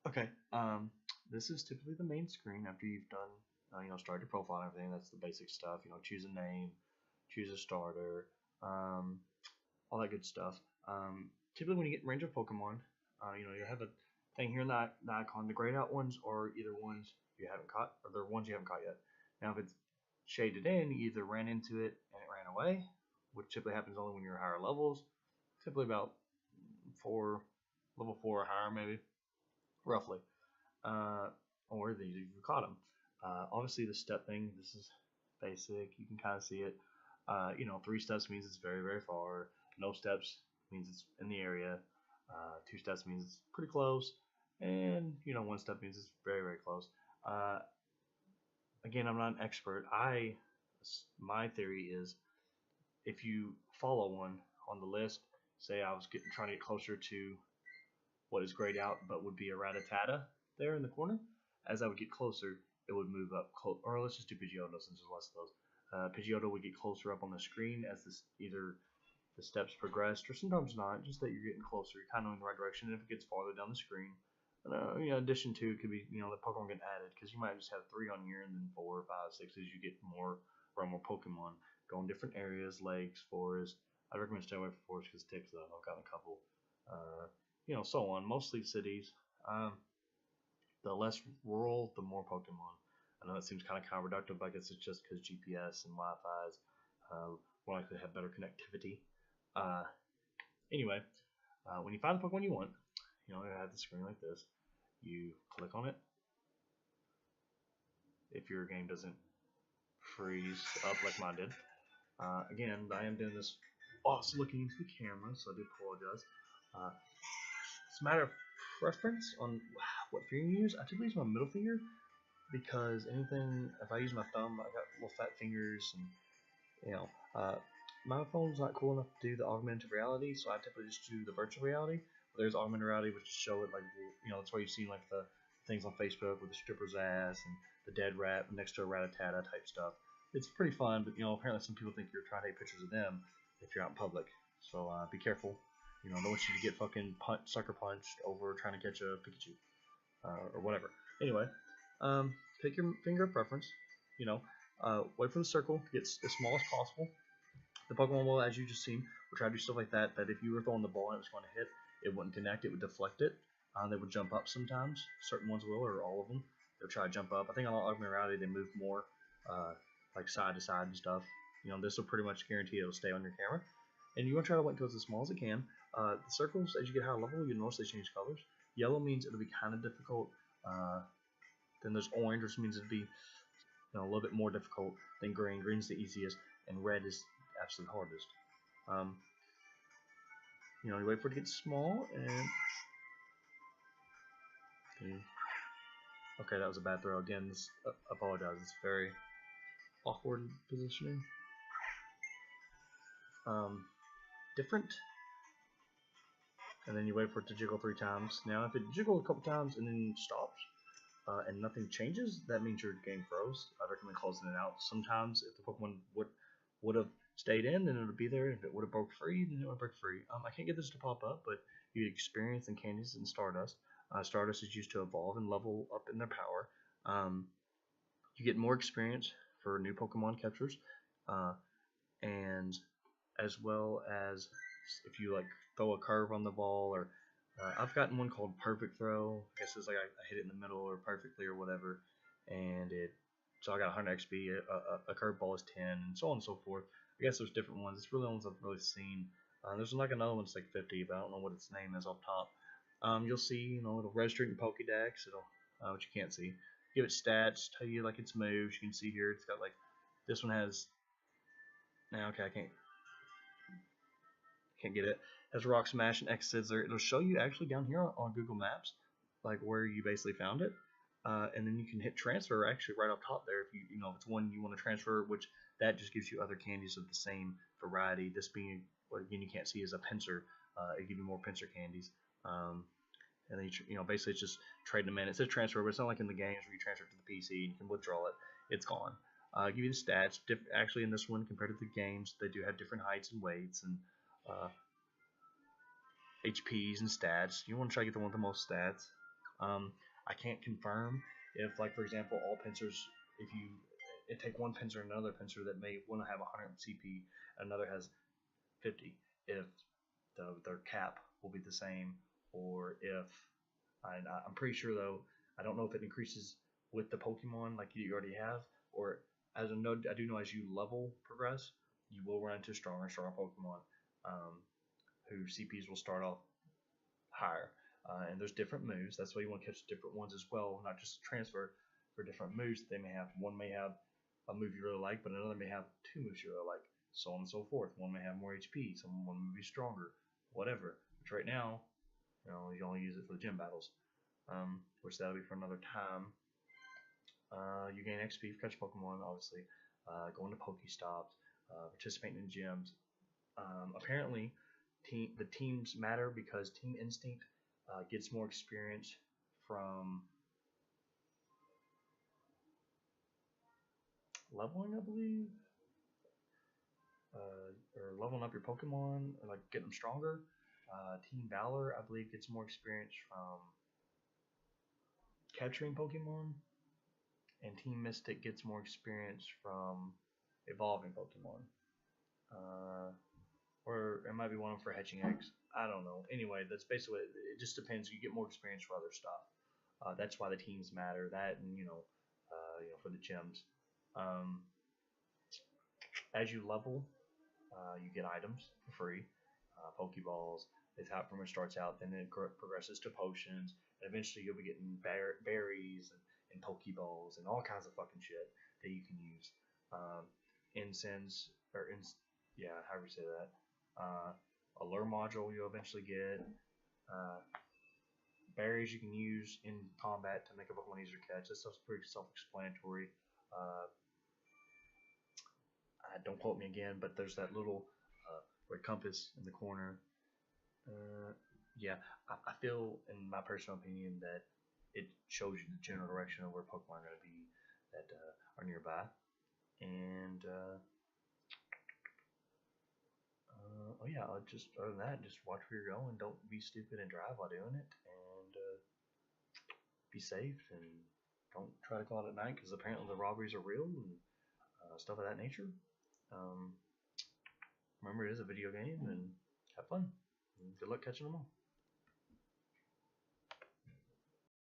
Okay. This is typically the main screen after you've done, start your profile and everything. That's the basic stuff. Choose a name, choose a starter, um, all that good stuff. Typically, when you get range of Pokemon, you have a thing here in the icon. The grayed out ones are either ones you haven't caught, or they're ones you haven't caught yet. Now, if it's shaded in, you either ran into it and it ran away, which typically happens only when you're higher levels. Typically about four, level 4 or higher, maybe, roughly. uh, or these if you caught them. Obviously, the step thing, this is basic. You can kind of see it. 3 steps means it's very, very far. No steps means it's in the area. 2 steps means it's pretty close. And, 1 step means it's very, very close. Uh, again, I'm not an expert. My theory is if you follow one on the list, say I was trying to get closer to what is grayed out but would be a Rattata there in the corner. As I would get closer, it would move up, or let's just do Pidgeotto since there's less of those. Pidgeotto would get closer up on the screen as either the steps progressed or sometimes not, just that you're getting closer, you're kind of in the right direction. And if it gets farther down the screen, addition to could be, the Pokemon get added because you might just have 3 on here and then 4, 5, 6 as you get more or more Pokemon. Go in different areas, lakes, forests. I recommend staying away from forests because ticks though. I've gotten a couple. So on. Mostly cities. The less rural, the more Pokemon. I know that seems kind of counterproductive, but I guess it's just because GPS and Wi-Fi is more likely to have better connectivity. Uh, anyway, when you find the Pokemon you want, you have the screen like this. You click on it. If your game doesn't freeze up like mine did. Again, I am doing this also looking into the camera, so I do apologize. It's a matter of preference on what finger you use. I typically use my middle finger because if I use my thumb, I got little fat fingers, and my phone's not cool enough to do the augmented reality, so I typically just do the virtual reality. There's augmented reality, which show it like that's why you've seen like the things on Facebook with the stripper's ass and the dead rat next to a Rattata type stuff. It's pretty fun, but apparently some people think you're trying to take pictures of them if you're out in public. So be careful. Don't want you to get fucking sucker punched over trying to catch a Pikachu or whatever. Anyway, take your finger of preference. Wait for the circle to get as small as possible. The Pokemon will, as you just seen, will try to do stuff like that. That if you were throwing the ball and it was going to hit, it wouldn't connect. It would deflect it. They would jump up sometimes. Certain ones will, or all of them. They'll try to jump up. I think on augmented reality they move more, like side to side and stuff. This will pretty much guarantee it'll stay on your camera. And you want to try to wait until it's as small as it can. The circles, as you get higher level, you'll notice they change colors. Yellow means it'll be kind of difficult. Then there's orange, which means it'll be a little bit more difficult than green. Green's the easiest, and red is the absolute hardest. You wait for it to get small, and okay, that was a bad throw again. Apologize. It's very awkward positioning. Different. And then you wait for it to jiggle 3 times. Now, if it jiggles a couple times and then stops, and nothing changes, that means your game froze. I recommend closing it out. Sometimes, if the Pokemon would have stayed in, then it would be there. If it would have broke free, then it would break free. I can't get this to pop up, but you get experience and candies and Stardust. Stardust is used to evolve and level up in their power. You get more experience for new Pokemon captures, and as well as if you like throw a curve on the ball, or I've gotten one called Perfect Throw. I guess it's like I hit it in the middle or perfectly or whatever, and so I got 100 XP. A curveball is 10, and so on and so forth. I guess there's different ones. It's really the ones I've really seen. There's like another one that's like 50, but I don't know what its name is off top. You'll see, it'll register it in Pokédex. It'll, which you can't see. Give it stats, tell you like its moves. You can see here, it's got like this one has. Now, okay, I can't get it. Has Rock Smash and X Scissor. It'll show you actually down here on Google Maps, like where you basically found it, and then you can hit transfer actually right up top there if if it's one you want to transfer, which that just gives you other candies of the same variety. This being what again you can't see is a pincer. It gives you more pincer candies. And then basically it's just trading them in. It says transfer, but it's not like in the games where you transfer it to the PC and you can withdraw it. It's gone. Give you the stats. Actually, in this one, compared to the games, they do have different heights and weights and HPs and stats. You want to try to get the one with the most stats. I can't confirm if, like for example, all pincers, if you take one pincer and another pincer that may want to have 100 CP, another has 50, if their cap will be the same, or if I'm pretty sure though, I don't know if it increases with the Pokemon like you already have, or as a node, I do know as you level progress, you will run into stronger Pokemon whose CPs will start off higher. And there's different moves. That's why you want to catch different ones as well, not just transfer for different moves that they may have. One may have a move you really like, but another may have two moves you really like, so on and so forth. One may have more HP, one may be stronger, whatever. Which right now, you only use it for the gym battles, which that'll be for another time. You gain XP for catch Pokemon, obviously. Going to Pokestops, participating in gyms. Apparently, the teams matter because Team Instinct gets more experience from leveling, I believe, or leveling up your Pokemon, or like getting them stronger. Team Valor, I believe, gets more experience from capturing Pokemon, and Team Mystic gets more experience from evolving Pokemon. Or it might be one for hatching eggs. I don't know. Anyway, that's basically it. Just depends. You get more experience for other stuff. That's why the teams matter. That and for the gyms. As you level, you get items for free. Pokeballs is how it pretty much starts out. Then it progresses to potions. And eventually you'll be getting berries and Pokeballs and all kinds of fucking shit that you can use. Incense or yeah, however you say that. A lure module you'll eventually get. Berries you can use in combat to make a Pokemon easier to catch. This stuff's pretty self-explanatory. Don't quote me again, but there's that little red compass in the corner. Yeah, I feel, in my personal opinion, that it shows you the general direction of where Pokemon are going to be that are nearby. And oh yeah, just other than that, just watch where you're going. Don't be stupid and drive while doing it, and be safe. And don't try to go out at night because apparently the robberies are real and stuff of that nature. Remember, it is a video game, and have fun. And good luck catching them all.